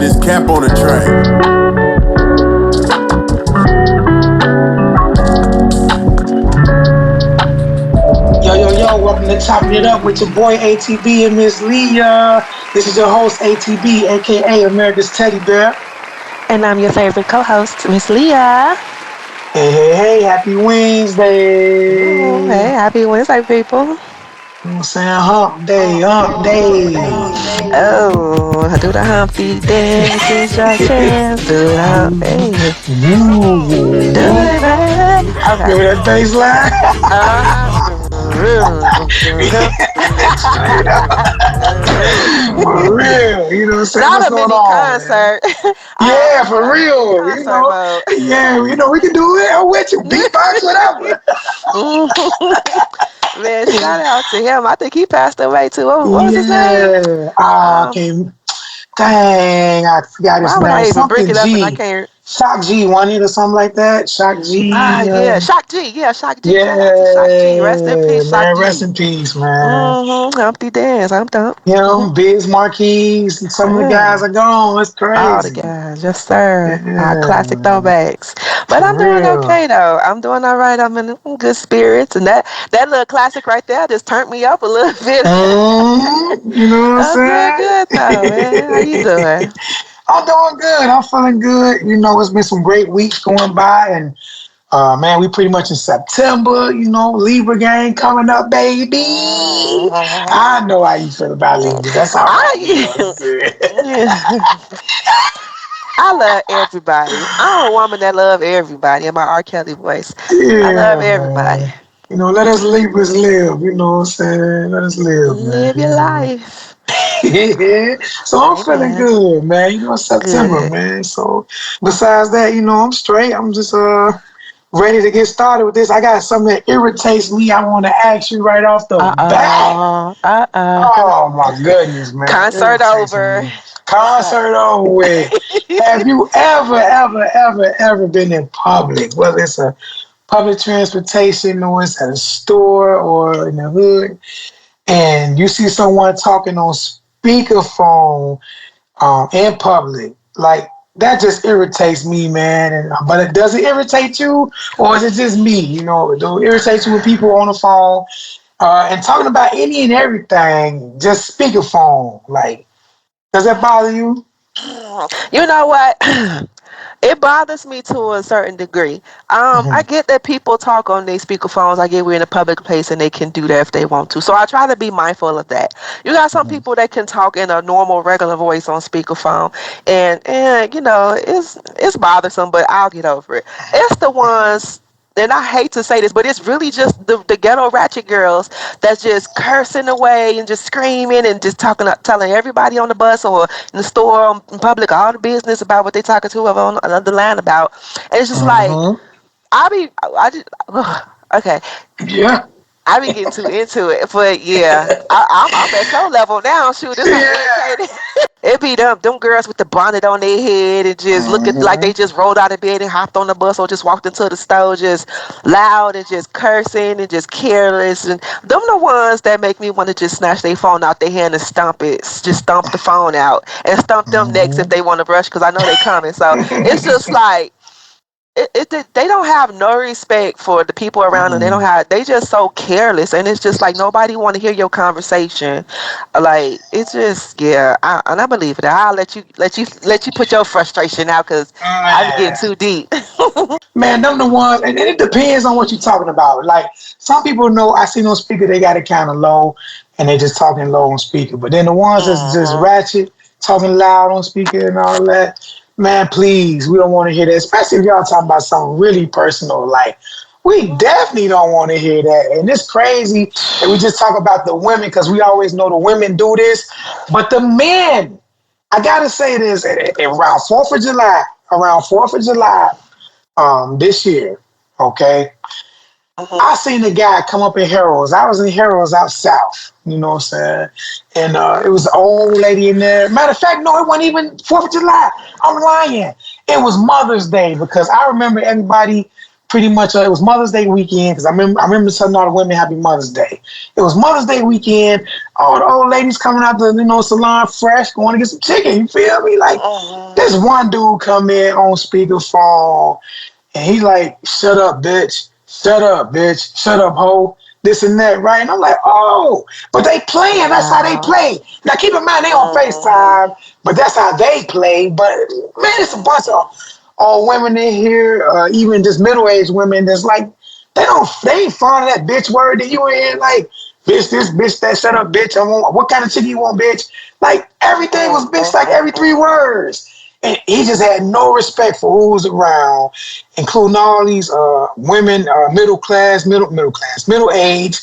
this cap on the track. Yo, welcome to Chopping It Up with your boy ATB and Miss Leah. This is your host ATB, aka America's Teddy Bear. And I'm your favorite co-host, Miss Leah. Hey, happy Wednesday. Oh, hey, happy Wednesday, people. You know what I'm saying? Hump day. Oh, do the Humpty dance, it's your chance. Do the Humpty. Do it, baby. Okay. Remember that bass line? Straight up. For real. You know what I'm saying? Not What's a going mini on, man? concert. Yeah, for real. Concert mode. Yeah, we can do it. I'm with you. Beatbox, whatever. Man, shout out to him. I think he passed away too. What was his name? Yeah. Oh, okay. Dang, I forgot his Why would name. I even bring Something it up and I G. can't? Shock G, wasn't it, or something like that? Shock G. Yeah, Shock G. Yeah, Shock G. Shout out to Shock G. Rest in Yeah, peace, Shock man. G. Rest in peace, man. Humpty dance. I'm dumb. Biz Marquis, and some of the guys are gone. It's All the crazy. guys, yes sir. Our Yeah, classic man. throwbacks. But For I'm doing real. okay though. I'm doing all right. I'm in good spirits, and that little classic right there just turned me up a little bit. You know what I'm I'm doing saying? good though, man. How you doing? I'm doing good. I'm feeling good. You know, it's been some great weeks going by, and man, we pretty much in September. You know, Libra gang coming up, baby. I know how you feel about Libras. That's all right. You know what I'm I saying? I love everybody. I'm a woman that love everybody in my R. Kelly voice. I love Yeah, everybody. man. You know, let us Libras live. You know what I'm saying? Let us live, man. Live your life. Yeah. So I'm feeling Amen. good, man. You know, it's September, Good. man. So besides that, you know, I'm straight. I'm just ready to get started with this. I got something that irritates me. I want to ask you right off the bat. Uh-oh. Oh my goodness, man. Concert Irritates over. me. What's up? Concert over with. Have you ever been in public, whether it's a public transportation or it's at a store or in the hood, and you see someone talking on speakerphone in public? Like, that just irritates me, man. But does it irritate you, or is it just me? You know, do it irritate you when people on the phone and talking about any and everything, just speakerphone? Like, does that bother you? You know what? It bothers me to a certain degree. I get that people talk on their speakerphones. I get we're in a public place and they can do that if they want to. So I try to be mindful of that. You got some people that can talk in a normal, regular voice on speakerphone, and you know it's bothersome, but I'll get over it. It's the ones. And I hate to say this, but it's really just the ghetto ratchet girls that's just cursing away and just screaming and just telling everybody on the bus or in the store, in public, all the business about what they talking to whoever on the other line about. And it's just like, okay. Yeah. I be getting too into it, but yeah, I'm at your level now. Shoot, this ain't irritating. It be them girls with the bonnet on their head and just looking like they just rolled out of bed and hopped on the bus or just walked into the store, just loud and just cursing and just careless. And them the ones that make me want to just snatch their phone out their hand and stomp it, just stomp the phone out and stomp them next if they want to brush because I know they coming. So it's just like. They don't have no respect for the people around them. They just so careless, and it's just like nobody want to hear your conversation. Like it's just and I believe it. I'll let you put your frustration out because I'm getting too deep. Man, them the ones, and it depends on what you're talking about. Like, some people know, I see no speaker, they got it kind of low, and they just talking low on speaker. But then the ones that's just ratchet, talking loud on speaker and all that, man, please, we don't want to hear that. Especially if y'all talking about something really personal. Like, we definitely don't want to hear that. And it's crazy that we just talk about the women because we always know the women do this. But the men, I got to say this, around 4th of July, this year, okay, I seen a guy come up in Harold's. I was in Harold's out south, you know what I'm saying? And it was an old lady in there. Matter of fact, no, it wasn't even 4th of July. I'm lying. It was Mother's Day because I remember everybody pretty much it was Mother's Day weekend because I remember telling all the women Happy Mother's Day. It was Mother's Day weekend. All the old ladies coming out the salon fresh, going to get some chicken. You feel me? Like this one dude come in on speakerphone, and he like, "Shut up, bitch! Shut up, bitch! Shut up, hoe!" This and that, right? And I'm like, oh, but they playing. That's how they play. Now keep in mind they on FaceTime, but that's how they play. But man, it's a bunch of all women in here, even just middle-aged women that's like, they ain't fond of that bitch word that you in, like, bitch this, bitch that, shut up, bitch, I want, what kind of chicken you want, bitch? Like, everything was bitch like every 3 words. And he just had no respect for who was around, including all these women, middle age,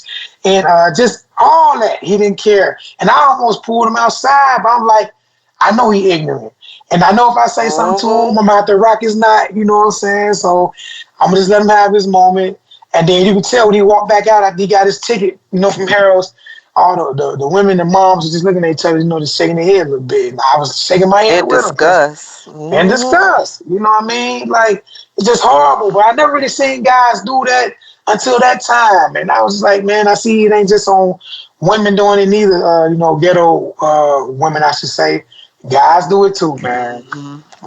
and just all that. He didn't care. And I almost pulled him outside, but I'm like, I know he ignorant. And I know if I say something to him, I'm going to have to rock his knot, you know what I'm saying? So I'm going to just let him have his moment. And then you can tell when he walked back out after he got his ticket, from Harold's, all the women and moms were just looking at each other, just shaking their head a little bit. And I was shaking my head with them. And discuss. You know what I mean? Like, it's just horrible. But I never really seen guys do that until that time. And I was just like, man, I see it ain't just on women doing it neither, ghetto women, I should say. Guys do it too, man.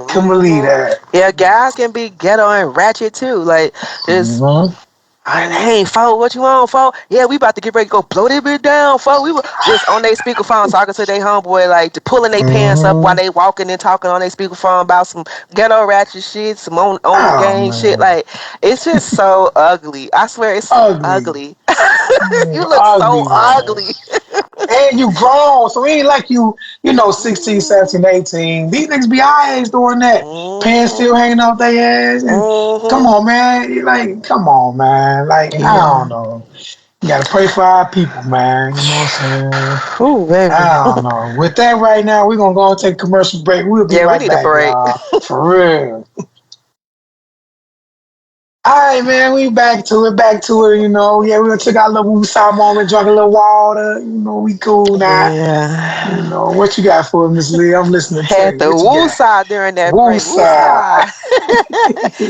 Couldn't believe that. Yeah, guys can be ghetto and ratchet too. Like, just, hey, fo, what you on, fo? Yeah, we about to get ready to go blow that bitch down, fo. We were just on their speakerphone talking to their homeboy, like, pulling their pants up while they walking and talking on their speakerphone about some ghetto ratchet shit, some on gang shit. Like, it's just so ugly. I swear, it's so ugly. You look so ugly. And you grown, so it ain't like you 16, 17, 18. These niggas be our age doing that. Pants still hanging off their ass. And come on, man. Come on, man. Like, I don't know. You gotta pray for our people, man. You know what I'm saying? Ooh, baby. I don't know. With that right now, we're gonna go and take a commercial break. We'll be right back. We need a break. Y'all. For real. All right, man, we back to it, Yeah, we took our little woosah moment, drunk a little water. We cool now. Yeah. What you got for Miss Lee? I'm listening to you. Had the woosah during that break. Woosah.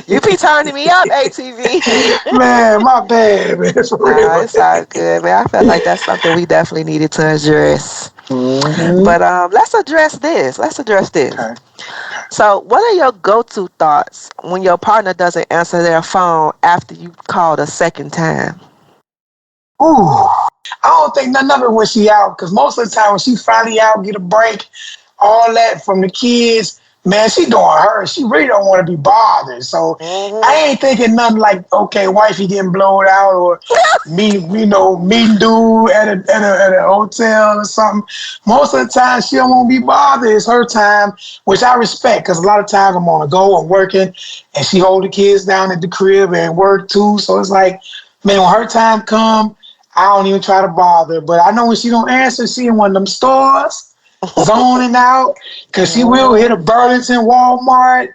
You be turning me up, ATV. Man, my bad, man. For real. It's all good, man. I felt like that's something we definitely needed to address. But let's address this. Okay. So, what are your go-to thoughts when your partner doesn't answer their phone after you called a second time? Ooh, I don't think none of it when she out, because most of the time when she finally out, get a break, all that from the kids, man, she doing her. She really don't want to be bothered. So I ain't thinking nothing like, okay, wifey getting blown out or meeting dude at a hotel or something. Most of the time she don't want to be bothered. It's her time, which I respect, because a lot of times I'm on the go, I'm working, and she hold the kids down at the crib and work too. So it's like, man, when her time come, I don't even try to bother. But I know when she don't answer, she in one of them stores, zoning out, because she will hit a Burlington, Walmart,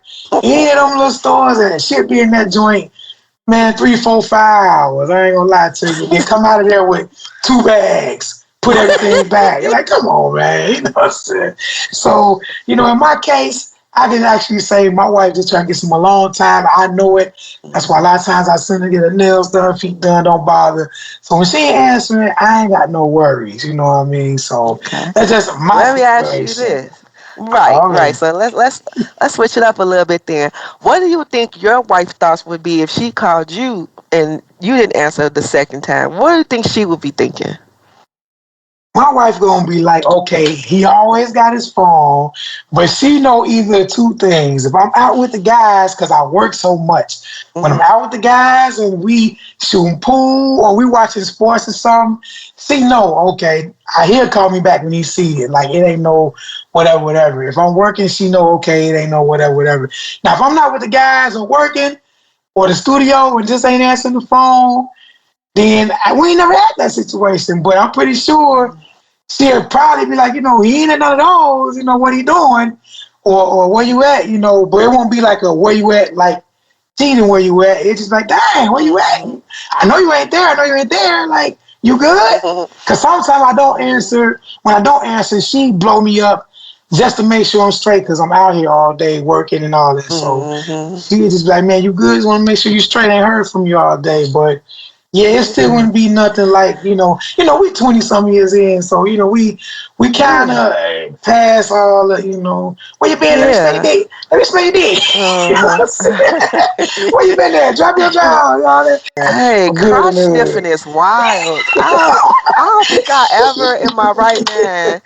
any of them little stores, and she'll be in that joint, man, 3, 4, 5 hours. I ain't gonna lie to you. Then come out of there with 2 bags, put everything back. You're like, come on, man. You know what I'm saying? So, in my case, I can actually say my wife just trying to get some alone time. I know it. That's why a lot of times I send her to get her nails done, feet done, don't bother. So when she ain't answering, I ain't got no worries. You know what I mean? So that's just my situation. Let me ask you this. Right. So let's switch it up a little bit then. What do you think your wife's thoughts would be if she called you and you didn't answer the second time? What do you think she would be thinking? My wife gonna be like, okay, he always got his phone, but she know either 2 things. If I'm out with the guys, because I work so much, when I'm out with the guys and we shooting pool or we watching sports or something, she know, okay, he'll call me back when he see it. Like, it ain't no whatever. If I'm working, she know, okay, it ain't no whatever. Now, if I'm not with the guys or working or the studio and just ain't answering the phone, then we ain't never had that situation. But I'm pretty sure she'll probably be like, he ain't in none of those, what he doing, or where you at, but it won't be like a where you at, like cheating where you at. It's just like, dang, where you at? I know you ain't there. Like, you good? Because sometimes I don't answer. When I don't answer, she blow me up just to make sure I'm straight because I'm out here all day working and all that. So Mm-hmm. she would just be like, man, you good? Just want to make sure you straight. I ain't heard from you all day. But yeah, it still Yeah. wouldn't be nothing like, we 20 some years in. So, we kind Yeah. of pass all the, where you been? Let me smell your Yeah. dick. Let me smell your dick. You know what I'm saying? Where you been there? Drop your jaw. You know what I'm saying? Hey, I'm good in crotch the sniffing is wild. I don't think I ever in my right mind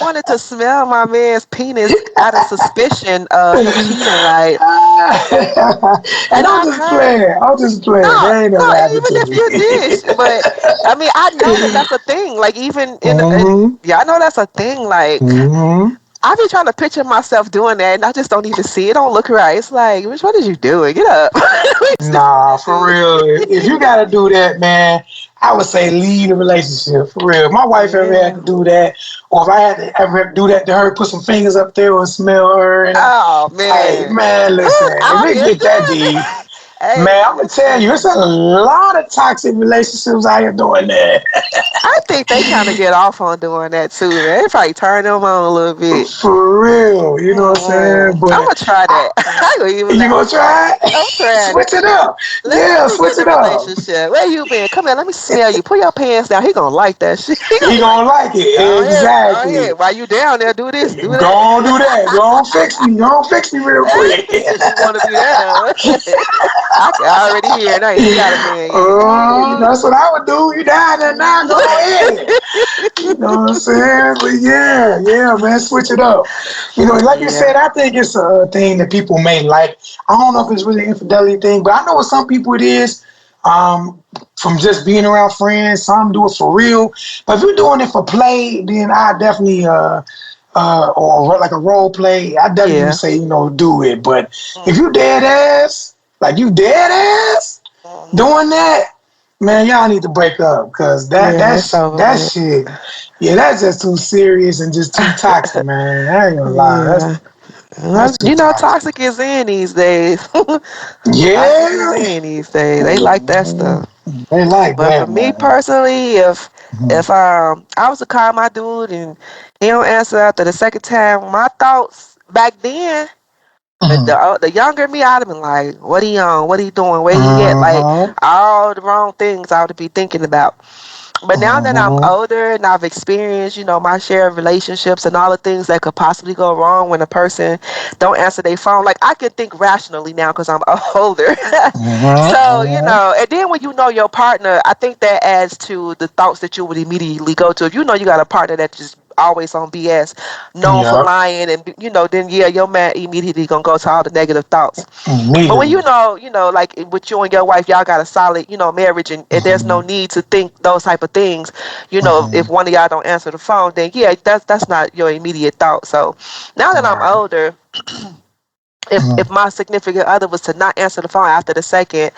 wanted to smell my man's penis out of suspicion of him cheating. Like, and and I'm I've just heard playing. I'm just playing. no, That ain't no, never happened even to if me. you did, but I mean, I know that that's a thing. Like, even in hmm yeah, I know that's a thing. Like, hmm I be trying to picture myself doing that, and I just don't even see it. Don't look right. It's like, bitch, what did you doing? Get up. We sniffing Nah, that for dude. real. If you gotta do that, man, I would say leave the relationship. For real. If my wife ever had Yeah. to do that, or if I had to ever do that to her, put some fingers up there and smell her, Oh hey, man. man, listen, Look, if out it here get that doing. deep, man, Hey, I'm gonna tell you, it's a listen. lot of toxic relationships out here doing that. I think they kind of get off on doing that too, man. They probably turn them on a little bit. For real, you know what I'm saying? I'm But gonna try I, that. I gonna even you let me gonna try try it. I'm it? trying it. Switch it up. Let Yeah, me get switch in it a up. relationship. Where you been? Come here. Let me smell you. Pull your pants down. He gonna like that shit. He gonna He be like, gonna like go it. ahead, go Exactly. ahead. While you down there, do this, do Go that. on do that. Go on fix me. Go on fix me real quick. Since you want to do that, I can already hear it. I ain't even got a man yet. That's what I would do. You down there now, go ahead. You know what I'm saying? But yeah, man, switch it up. Like you Yeah, said, I think it's a thing that people may like. I don't know if it's really an infidelity thing, but I know with some people it is. From just being around friends, some do it for real. But if you're doing it for play, then I definitely or like a role play, I definitely would yeah. say, do it. But if Mm-hmm. you dead ass, like you dead ass doing that, man, y'all need to break up because that Yeah, it's that's over that with. shit, yeah, that's just too serious and just too toxic, man. I ain't gonna lie, Yeah. that's too You know, toxic. toxic is in these days. Toxic is Yeah, in these days. They like that stuff. they like But for that, me man. personally, if I was to call my dude and he don't answer after the second time, my thoughts back then, Mhm. the younger me, I'd have been like, what he on? What he doing? Where he at? Like Mhm. all the wrong things I would be thinking about. But now that I'm Mhm. older and I've experienced, my share of relationships and all the things that could possibly go wrong when a person don't answer their phone, like I can think rationally now because I'm older. Mhm. So, Mhm. and then when you know your partner, I think that adds to the thoughts that you would immediately go to. If you know you got a partner that just always on BS, known for Yep. lying, and then yeah, your man immediately gonna go to all the negative thoughts. But when Immediately. like with you and your wife, y'all got a solid, marriage, and there's no Mhm. need to think those type of things. If Mhm. one of y'all don't answer the phone, then yeah, that's not your immediate thought. So now that I'm Right. older, if Mhm. my significant other was to not answer the phone after the second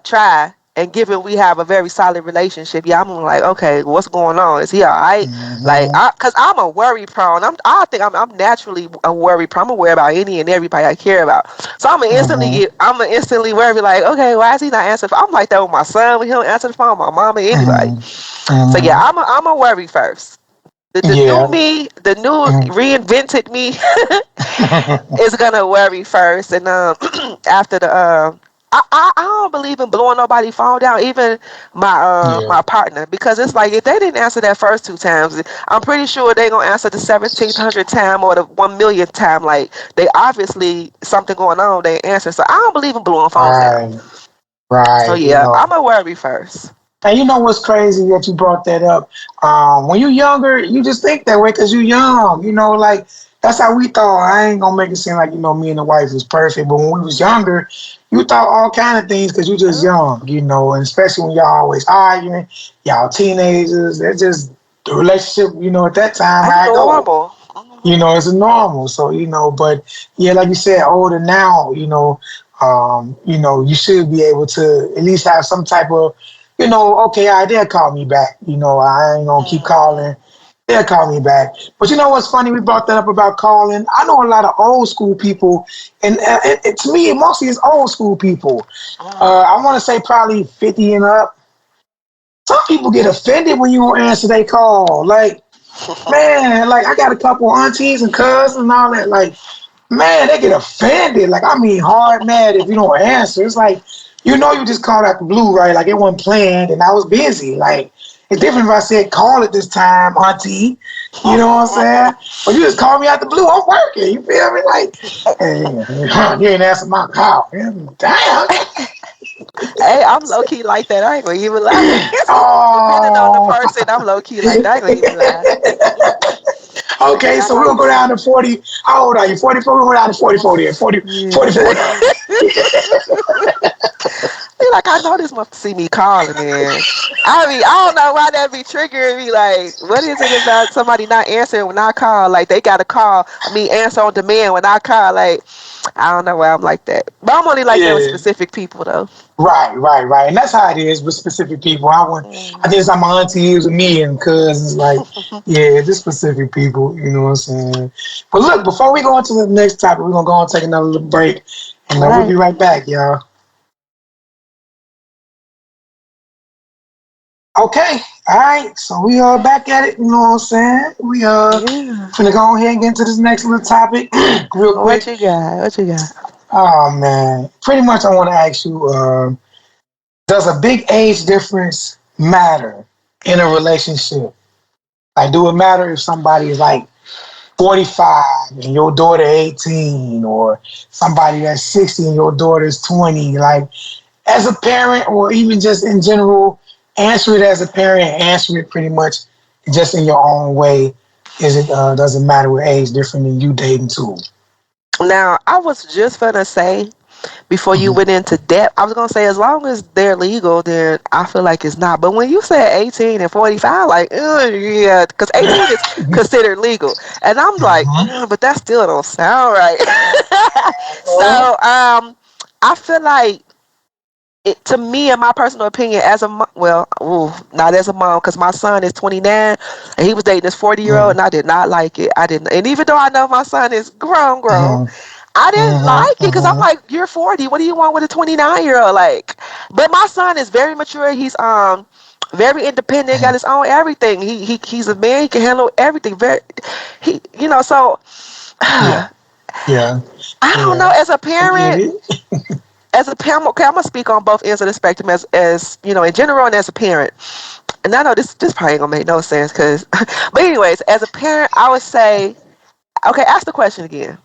try, and given we have a very solid relationship, yeah, I'm like, okay, what's going on? Is he all right? Like, Mhm. cause I'm a worry prone. I think I'm naturally a worry prone. I'm aware about any and everybody I care about. So Mhm. I'm gonna instantly worry, like, okay, why is he not answering the phone? I'm like that with my son when he don't answer the phone, my mama, anybody. Mhm. So yeah, Mhm. I'm a worry first. The new Yeah. me, the new Mhm. reinvented me is gonna worry first, and after the I don't believe in blowing nobody's phone down, even Yeah. my partner, because it's like if they didn't answer that first two times, I'm pretty sure they gonna answer the 1700th time or the 1 millionth time. Like they obviously something going on, they answer. So I don't believe in blowing phones down. Right. So Right. yeah, I'm a worry first. And you know what's crazy that you brought that up? When you're younger, you just think that way because you're young. Like that's how we thought. I ain't gonna make it seem like me and the wife was perfect, but when we was younger, you thought all kind of things because you just Yeah, young. And especially when y'all always arguing, y'all teenagers. That's just the relationship. At that time, that's how it go. normal. It's a normal. So, but yeah, like you said, older now, you should be able to at least have some type of, okay, all right, they'll call me back. I ain't gonna keep Mhm. calling. They'll call me back. But you know what's funny? We brought that up about calling. I know a lot of old school people, and to me, mostly it's old school people. I want to say probably 50 and up. Some people get offended when you don't answer their call. Like, Man, like I got a couple aunties and cousins and all that. Like, man, they get offended. Like, I mean, hard mad if you don't answer. It's like, you know, you just called out the blue, right? Like, it wasn't planned and I was busy. Like, it's different if I said, call it this time, auntie. You know what I'm saying? But you just called me out the blue. I'm working. You feel me? Like, hey, you ain't answer my call. Damn. Hey, I'm low key like that. I ain't gonna even lie. Depending on the Oh. person, I'm low key like that. I ain't gonna even lie. Okay, Yeah, I so know we're what gonna you're go down saying. to 40. How old are you? 44? We're going down to 44 then. 40, Yeah. 44. Be like, I know this must see me calling, man. I mean, I don't know why that be triggering me. Like, what is it about somebody not answering when I call? Like, they got to call. I mean, answer on demand when I call. Like, I don't know why I'm like that. But I'm only like that with Yeah. specific people, though. Right. And that's how it is with specific people. I think it's like my aunties with me and cousins, like, yeah, just specific people, you know what I'm saying? But look, before we go on to the next topic, we're gonna go and take another little break and All we'll be right. right back, y'all. Okay, all right, so we are back at it, you know what I'm saying? We Yeah. finna go ahead and get into this next little topic real What quick. you got? What you got? Oh man, pretty much I want to ask you, does a big age difference matter in a relationship? Like, do it matter if somebody is like 45 and your daughter 18, or somebody that's 60 and your daughter's 20? Like, as a parent, or even just in general, answer it as a parent, answer it pretty much just in your own way. Is it does it matter with age different than you dating too? Now, I was just gonna say before you Mhm. went into depth, I was gonna say as long as they're legal, then I feel like it's not. But when you said 18 and 45, like, yeah, because 18 is considered legal, and I'm like, but that still don't sound right. So, I feel like it, to me, in my personal opinion, as a well, ooh, not as a mom, because my son is 29 and he was dating this 40-year-old, and I did not like it. I didn't, and even though I know my son is grown, I didn't like it because I'm like, you're 40. What do you want with a 29-year-old? Like, but my son is very mature. He's very independent, got his own everything. He's a man. He can handle everything. Very, he, you know. So Yeah, I yeah, don't know. yeah. As a I get parent, it. okay, I'm gonna speak on both ends of the spectrum as you know, in general and as a parent. And I know this probably ain't gonna make no sense because, but anyways, as a parent, I would say, okay, ask the question again.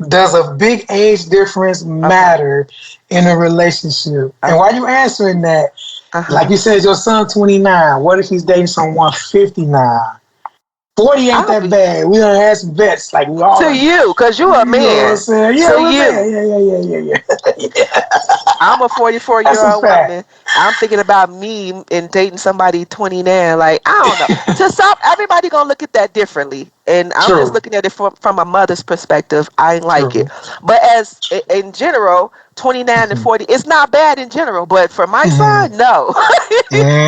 Does a big age difference Okay, matter in a relationship? And while okay, you answering that, uh like huh. you said, your son 29. What if he's dating someone 59? 40 ain't I'll that be bad. We done had some vets, like we all to done. you because you a You know what I'm man. saying? Yeah, To we're you. man. Yeah. I'm a 44 That's year a old fact. woman. I'm thinking about me and dating somebody 29. Like, I don't know. To some, everybody gonna look at that differently. And I'm just True, looking at it from a mother's perspective. I ain't like it. true. But as in general, 29 and Mhm, 40, it's not bad in general. But for my mhm, son, no.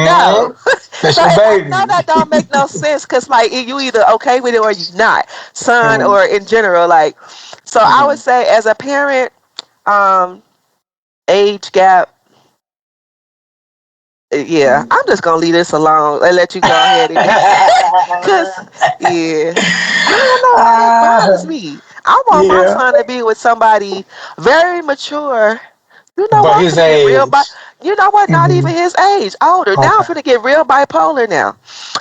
No. mhm. That's So, your and I know baby. that don't make no sense because, like, you either okay with it or you not. Son, Mhm, or in general, like, so I would mhm, say as a parent, um, age gap, yeah, mhm. I'm just gonna leave this alone and let you go ahead and cause yeah, I don't know why that bothers Ah, me. I want my yeah, son to be with somebody very mature. You know but what? I'm his finna get real age. you know what? Not Hmm. even his age, older. Now I'm Okay. finna get real bipolar now.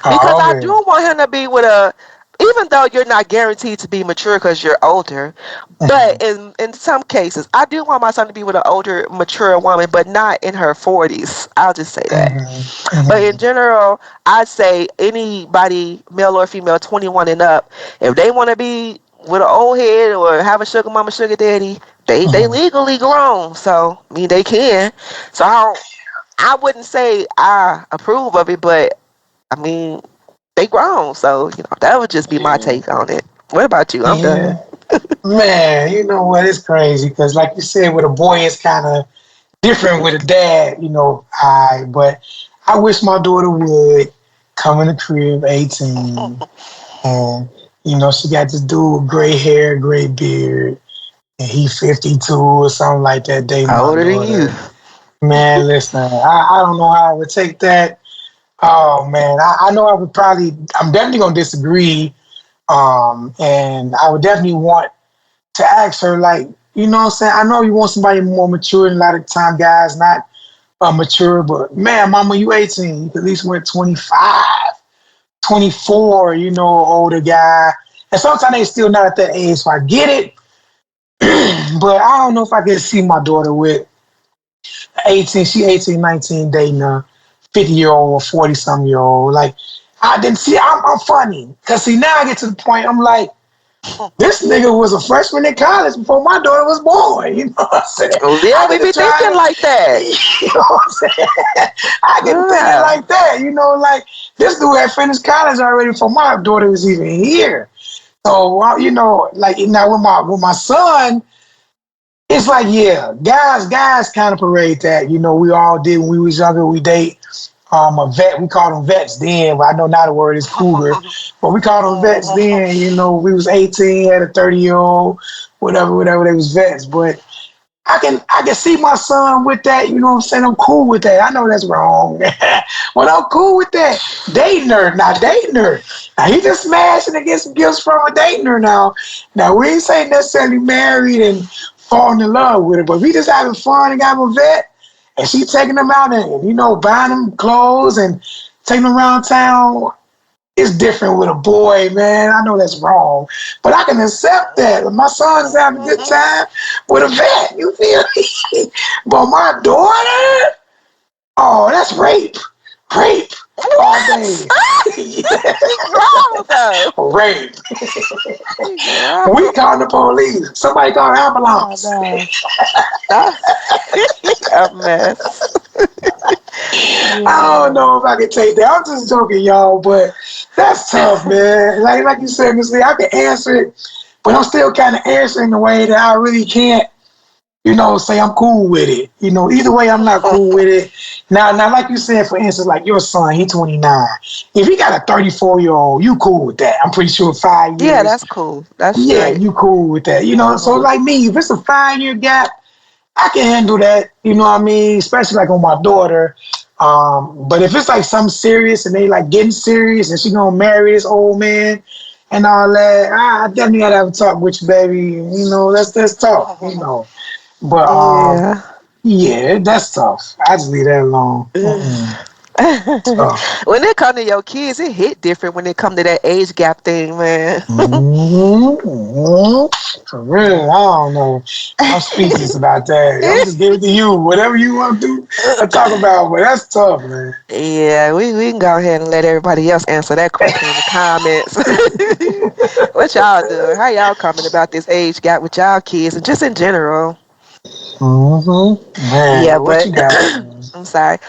Because I do Already. want him to be with a, even though you're not guaranteed to be mature because you're older, Hmm. but in some cases, I do want my son to be with an older, mature woman, but not in her 40s. I'll just say that. Hmm. But in Hmm. general, I'd say anybody, male or female, 21 and up, if they want to be with an old head or have a sugar mama, sugar daddy, they Hmm. legally grown. So I mean they can. So I wouldn't say I approve of it, but I mean they grown. So you know that would just be my Yeah. take on it. What about you? I'm done. Yeah. Man, you know what? It's crazy because, like you said, with a boy, it's kind of different with a dad, but I wish my daughter would come in the crib 18 and, she got this dude with gray hair, gray beard, and he 52 or something like that, dating my Older than you. daughter. Man, listen, I don't know how I would take that, Oh man, I know I'm definitely gonna disagree. And I would definitely want to ask her, like, you know what I'm saying? I know you want somebody more mature, and a lot of time guys not mature, but man, mama, you 18, you could at least went 25, 24, you know, older guy. And sometimes they still not at that age, so I get it. But I don't know if I could see my daughter with 18, she 18, 19, dating a 50-year-old or 40-some-year-old. Like, I didn't see, I'm funny. Because see, now I get to the point, I'm like, this nigga was a freshman in college before my daughter was born. You know what I'm saying? Oh, yeah, I we get to be thinking try, like that. you know what I'm saying? I get to thinking Yeah. like that. You know, like, this dude had finished college already before my daughter was even here. So, you know, like, now with my son, it's like, yeah, guys kind of parade that. You know, we all did when we was younger. We date a vet. We called them vets then. But I know now the word is cougar, but we called them vets then. You know, we was 18, had a 30-year-old, whatever. They was vets. But I can see my son with that. You know what I'm saying? I'm cool with that. I know that's wrong, but I'm cool with that. Dating her, not dating her. Now he just smashing and get some gifts from a dating her now. Now we ain't saying necessarily married and falling in love with her, but we just having fun and got him a vet, and she taking them out and you know buying them clothes and taking them around town. It's different with a boy, man. I know that's wrong, but I can accept that. My son is having a good time with a vet. You feel me? But my daughter, oh, that's rape, rape all What? day. She grown though. Rape. She grown. We call the police. Somebody call the Oh ambulance. no. That's a mess. I don't Yeah. know if I can take that. I'm just joking, y'all, but that's tough, man. Like you said, Miss Lee, I can answer it, but I'm still kind of answering the way that I really can't, you know, say I'm cool with it. You know, either way, I'm not cool with it. Now, like you said, for instance, like your son, he 29. If he got a 34-year-old, you cool with that. I'm pretty sure 5 Yeah, years, that's cool. That's yeah, straight. you cool with that. You know, so Hmm. like me, if it's a 5 year gap, I can handle that, you know what I mean? Especially like on my daughter. But if it's like something serious and they like getting serious and she gonna marry this old man and all that, I definitely gotta have a talk with you, baby. You know, let's talk, you know. But Yeah. yeah, that's tough. I just leave that alone. Tough. When it come to your kids, it hit different when it come to that age gap thing, man. For real, I don't know. I'm speechless about that. I'm just giving it to you. Whatever you want to do, I talk about, but that's tough, man. Yeah, we can go ahead and let everybody else answer that question in the comments. What y'all doing? How y'all coming about this age gap with y'all kids and just in general? Man, Yeah, what but you got? Man? I'm sorry.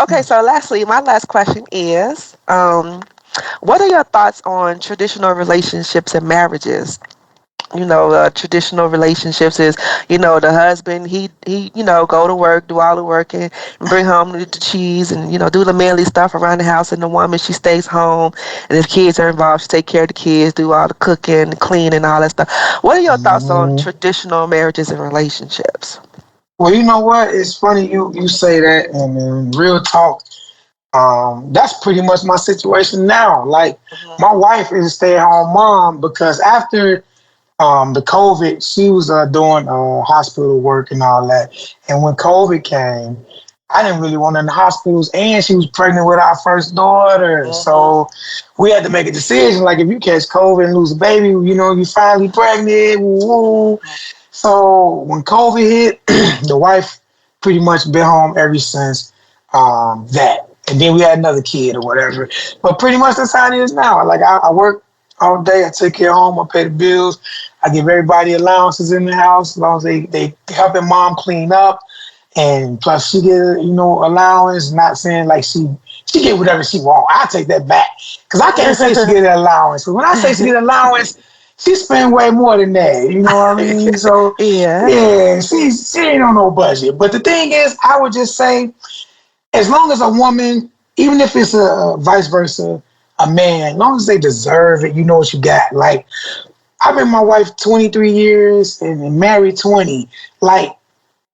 Okay, so lastly, my last question is, what are your thoughts on traditional relationships and marriages? Traditional relationships is, the husband, he go to work, do all the work, and bring home the cheese, and do the manly stuff around the house, and the woman, she stays home, and if kids are involved, she take care of the kids, do all the cooking, the cleaning, all that stuff. What are your thoughts on traditional marriages and relationships? Well, you know what? It's funny you say that, and real talk. That's pretty much my situation now. Like, my wife is a stay-at-home mom because after the COVID, she was doing hospital work and all that. And when COVID came, I didn't really want her in the hospitals, and she was pregnant with our first daughter. So we had to make a decision. Like, if you catch COVID and lose a baby, you know, you finally pregnant. Woo. So when COVID hit, the wife pretty much been home ever since that. And then we had another kid or whatever. But pretty much that's how it is now. Like, I work all day. I take care of home. I pay the bills. I give everybody allowances in the house as long as they helping mom clean up. And plus she get allowance. Not saying like she get whatever she want. I take that back because I can't say she get an allowance. But when I say she get an allowance, she spend way more than that. You know what I mean? So Yeah. yeah, she ain't on no budget. But the thing is, I would just say, as long as a woman, even if it's a vice versa, a man, as long as they deserve it, you know what you got. Like, I've been my wife 23 years and married 20. Like,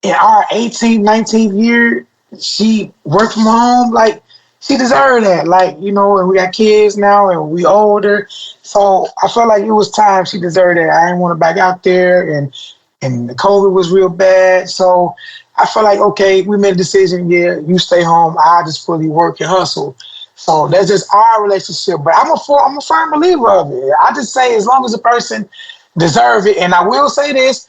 in our 18th, 19th year, she worked from home. Like, she deserved that. Like, and we got kids now and we older. So I felt like it was time she deserved that. I didn't want to back out there and the COVID was real bad. So I felt like, okay, we made a decision, yeah, you stay home, I just fully work and hustle. So that's just our relationship. But I'm a firm believer of it. I just say as long as a person deserve it, and I will say this,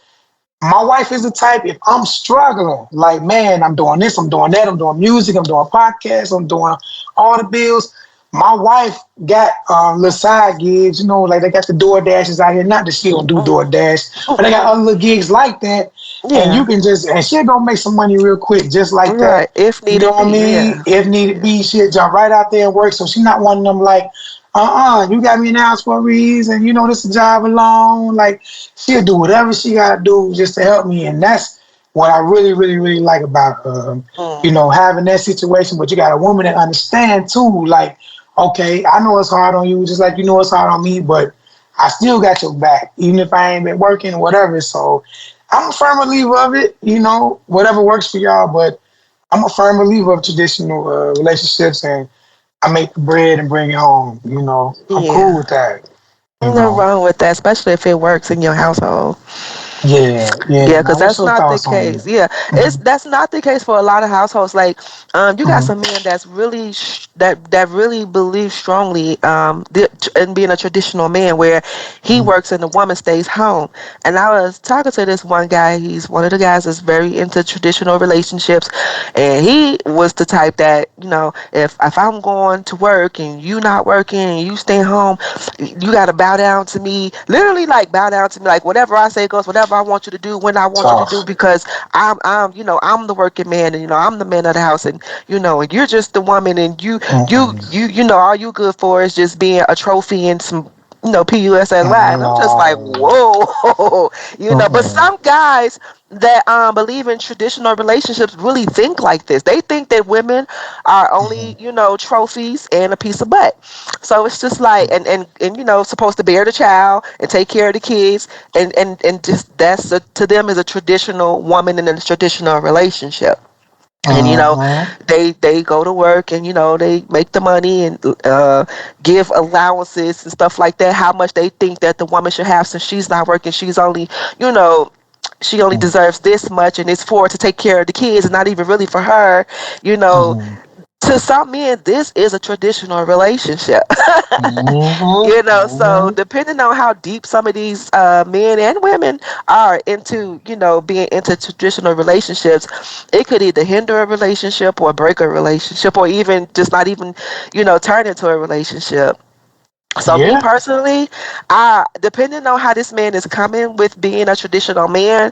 my wife is the type, if I'm struggling, like, man, I'm doing this, I'm doing that, I'm doing music, I'm doing podcasts, I'm doing all the bills. My wife got little side gigs, like they got the door dashes out here. Not that she don't do door dash, but they got other little gigs like that. And Yeah. you can and she'll go make some money real quick, just like that. Right. If You know needed what I be. mean? Yeah. If needed Yeah. be, she'll jump right out there and work. So she's not one of them like, you got me in the house for a reason. This is a job alone. Like, she'll do whatever she gotta do just to help me. And that's what I really, really, really like about having that situation. But you got a woman that understand too, like, okay, I know it's hard on you, just like it's hard on me, but I still got your back, even if I ain't been working or whatever. So I'm a firm believer of it, whatever works for y'all, but I'm a firm believer of traditional relationships, and I make the bread and bring it home. I'm cool Yeah. with that. You No know, wrong with that, especially if it works in your household. yeah, yeah. Yeah, because Now, what's that's your not the thoughts on case. it? Yeah, it's that's not the case for a lot of households. Like, you got Mm-hmm, some men that's really that really believe strongly in being a traditional man, where he mm-hmm, works and the woman stays home. And I was talking to this one guy. He's one of the guys that's very into traditional relationships, and he was the type that if I'm going to work and you not working and you stay home, you got to bow down to me. Literally, like bow down to me. Like whatever I say goes. Whatever I want you to do when I want you to do, tough. because I'm the working man, and I'm the man of the house, and and you're just the woman, and Mm-mm. all you good for is just being a trophy and some PUSSY. And I'm just like, No. whoa, but Mm-mm. some guys that believe in traditional relationships really think like this. They think that women are only, trophies and a piece of butt. So it's just like, and supposed to bear the child and take care of the kids, and just to them is a traditional woman in a traditional relationship. And Mm-hmm. they go to work, and they make the money, and give allowances and stuff like that, how much they think that the woman should have, since she's not working. She's only, you know she only deserves this much, and it's for her to take care of the kids, and not even really for her. you know Mm-hmm. to some men, this is a traditional relationship. Mm-hmm. So Mm-hmm. depending on how deep some of these men and women are into, being into traditional relationships, it could either hinder a relationship or break a relationship, or even just not even, turn into a relationship. So me Yeah. personally, I depending on how this man is coming with being a traditional man,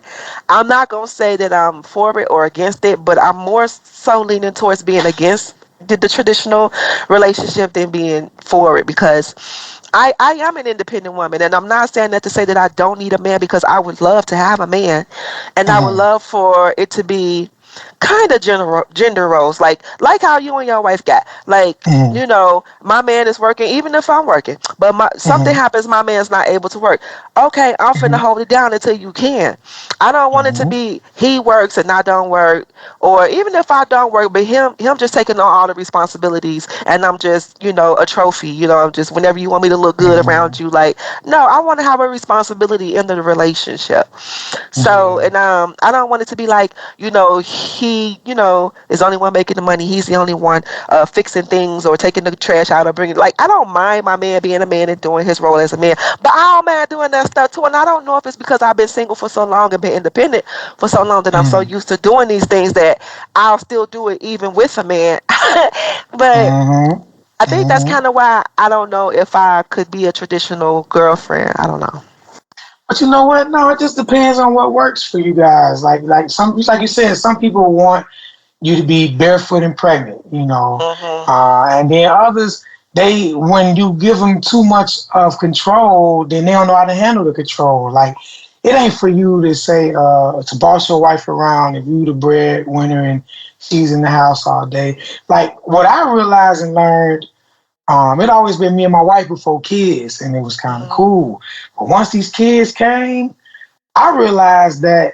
I'm not gonna say that I'm for it or against it, but I'm more so leaning towards being against the traditional relationship than being for it, because I am an independent woman, and I'm not saying that to say that I don't need a man, because I would love to have a man, and I would Mm-hmm. love for it to be kind of general gender roles, like how you and your wife got, like, Mm-hmm. my man is working even if I'm working, but something Mm-hmm. happens, my man's not able to work. Okay, I'm finna hold it down until you can. I don't want it to Mm-hmm. be he works and I don't work, or even if I don't work, but him just taking on all the responsibilities, and I'm just, a trophy. I'm just, whenever you want me to look good around you, like, no, I want to have a responsibility in the relationship. So, Yeah. and I don't want it to be like, he, is the only one making the money. He's the only one fixing things or taking the trash out or bringing. Like, I don't mind my man being a man and doing his role as a man, but I don't mind doing that stuff too. And I don't know if it's because I've been single for so long and been independent for so long that I'm so Mm-hmm. used to doing these things that I'll still do it even with a man. But Mm-hmm. I think that's Mm-hmm. kind of why I don't know if I could be a traditional girlfriend. I don't know. But you know what? No, it just depends on what works for you guys. Like you said, some people want you to be barefoot and pregnant, Mhm. and then others, they when you give them too much of control, then they don't know how to handle the control. Like, it ain't for you to say to boss your wife around if you the breadwinner and she's in the house all day. Like, what I realized and learned, it always been me and my wife before kids, and it was kind of Mhm. cool. But once these kids came, I realized that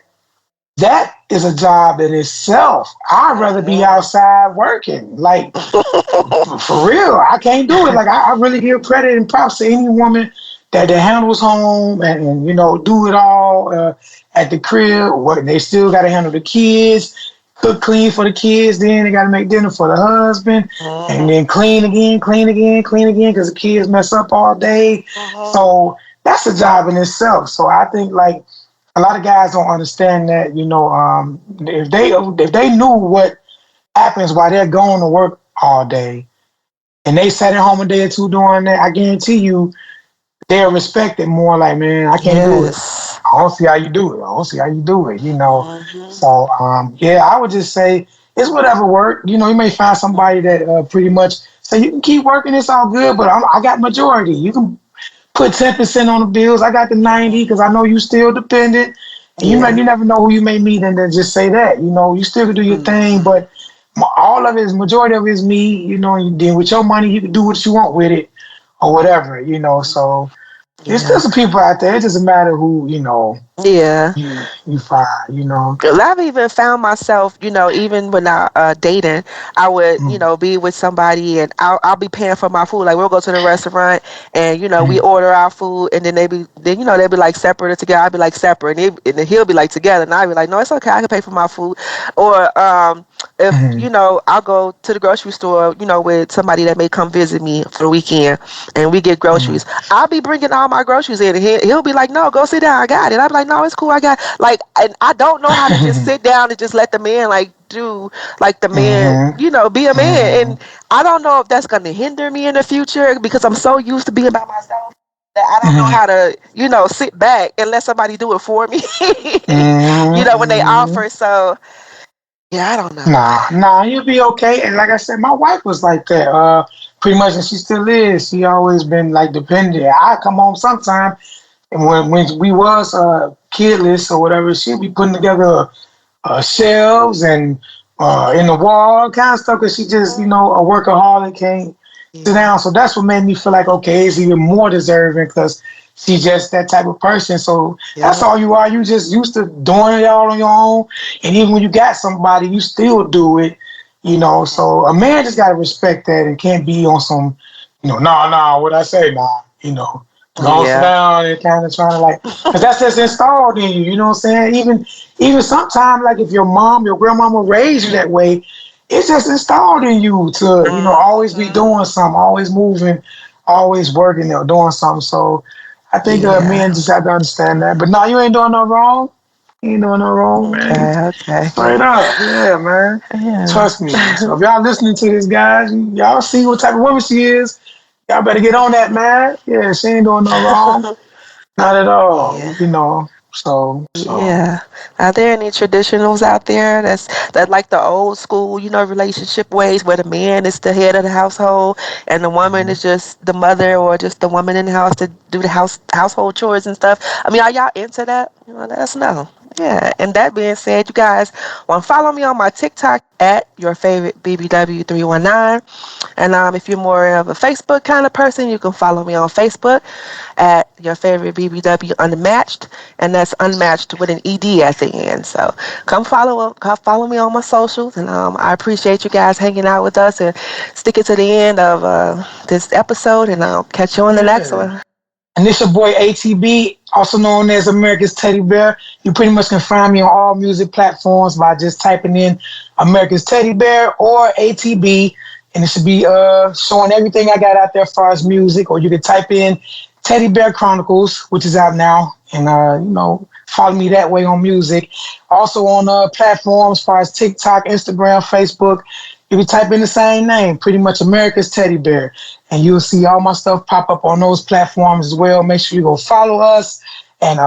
that is a job in itself. I'd rather be outside working. Like, for real, I can't do it. Like, I really give credit and props to any woman that handles home and do it all at the crib. What they still got to handle the kids, cook, clean for the kids. Then they got to make dinner for the husband, and then clean again, because the kids mess up all day. So that's a job in itself. So I think like a lot of guys don't understand that. If they knew what happens while they're going to work all day, and they sat at home a day or two doing that, I guarantee you they'll respect it more. Like, man, I can't do it. I don't see how you do it. So, yeah, I would just say it's whatever work. You may find somebody that pretty much say you can keep working. It's all good, but I got majority. You can put 10% on the bills. I got the 90 because I know you still dependent. And you never know who you may meet, and then just say that. You still can do your thing, but all of it is majority of it is me. And then with your money, you can do what you want with it or whatever. So. There's still some people out there. It doesn't matter who, you find, Cause I've even found myself, even when I dating, I would, be with somebody and I'll be paying for my food. Like we'll go to the restaurant and, we order our food and then they be like separate or together. I'll be like separate and then he'll be like together and I'll be like, no, it's okay. I can pay for my food. Or if, I'll go to the grocery store, with somebody that may come visit me for the weekend and we get groceries. I'll be bringing all my groceries in and he'll be like, no, go sit down. I got it. I'll be like, no, it's cool. I got like, and I don't know how to just sit down and just let the man like do like the man, be a man. And I don't know if that's going to hinder me in the future because I'm so used to being by myself that I don't know how to, sit back and let somebody do it for me, when they offer. So, yeah, I don't know. Nah, you'll be okay. And like I said, my wife was like that, pretty much, and she still is. She always been like dependent. I come home sometime, and when we was kidless or whatever, she'd be putting together shelves and in the wall kind of stuff because she just, a workaholic, can't sit down. So that's what made me feel like, okay, it's even more deserving because she's just that type of person. So that's all you are. You just used to doing it all on your own. And even when you got somebody, you still do it, So a man just got to respect that and can't be on some, what I say, go sit down and kind of trying to like, because that's just installed in you, you know what I'm saying? Even sometimes, like if your grandmama raised you that way, it's just installed in you to, always be doing something, always moving, always working or doing something. So I think men just have to understand that. But no, you ain't doing no wrong. You ain't doing no wrong, man. Okay. Straight up. Yeah, man. Yeah. Trust me. So if y'all listening to this, guys, y'all see what type of woman she is. Y'all better get on that, man. Yeah, she ain't doing no wrong. Not at all. So yeah. Are there any traditionals out there that like the old school, relationship ways where the man is the head of the household and the woman is just the mother or just the woman in the house to do the household chores and stuff? I mean, are y'all into that? Let us know. Yeah. And that being said, you guys want to follow me on my TikTok at your favorite BBW319. And if you're more of a Facebook kind of person, you can follow me on Facebook at your favorite BBW Unmatched, and that's unmatched with an ED at the end. So come follow me on my socials, and I appreciate you guys hanging out with us and sticking to the end of this episode, and I'll catch you on the next one. And this your boy ATB, also known as America's Teddy Bear. You pretty much can find me on all music platforms by just typing in America's Teddy Bear or ATB, and it should be showing everything I got out there as far as music. Or you can type in Teddy Bear Chronicles, which is out now, and follow me that way on music. Also on platforms as far as TikTok, Instagram, Facebook. You can type in the same name, pretty much America's Teddy Bear, and you'll see all my stuff pop up on those platforms as well. Make sure you go follow us and,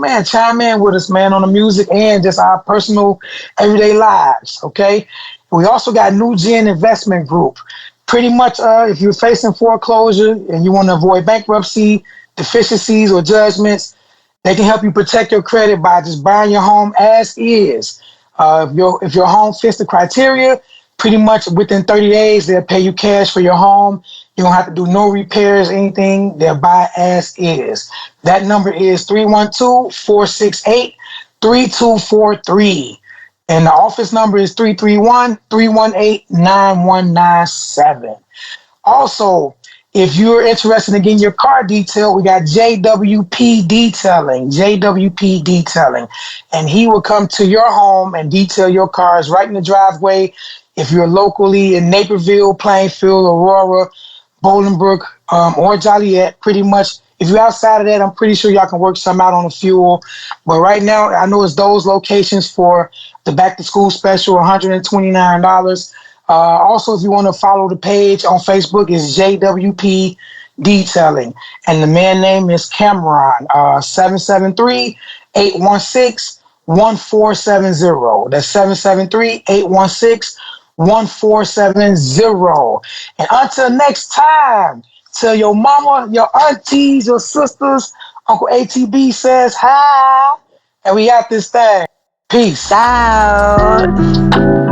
man, chime in with us, man, on the music and just our personal everyday lives, okay? We also got New Gen Investment Group. Pretty much if you're facing foreclosure and you want to avoid bankruptcy, deficiencies, or judgments, they can help you protect your credit by just buying your home as is. If your home fits the criteria, pretty much within 30 days, they'll pay you cash for your home. You don't have to do no repairs, anything. They'll buy as is. That number is 312-468-3682. 3243. And the office number is 331-318-9197. Also, if you're interested in getting your car detailed, we got JWP Detailing, JWP Detailing. And he will come to your home and detail your cars right in the driveway. If you're locally in Naperville, Plainfield, Aurora, Bolingbrook, or Joliet, pretty much. If you're outside of that, I'm pretty sure y'all can work some out on the fuel. But right now, I know it's those locations for the back to school special, $129. Also, if you want to follow the page on Facebook, it's JWP Detailing. And the man name is Cameron, 773-816-1470. That's 773-816-1470. And until next time, tell your mama, your aunties, your sisters, Uncle ATB says hi. And we got this thing. Peace. Ciao.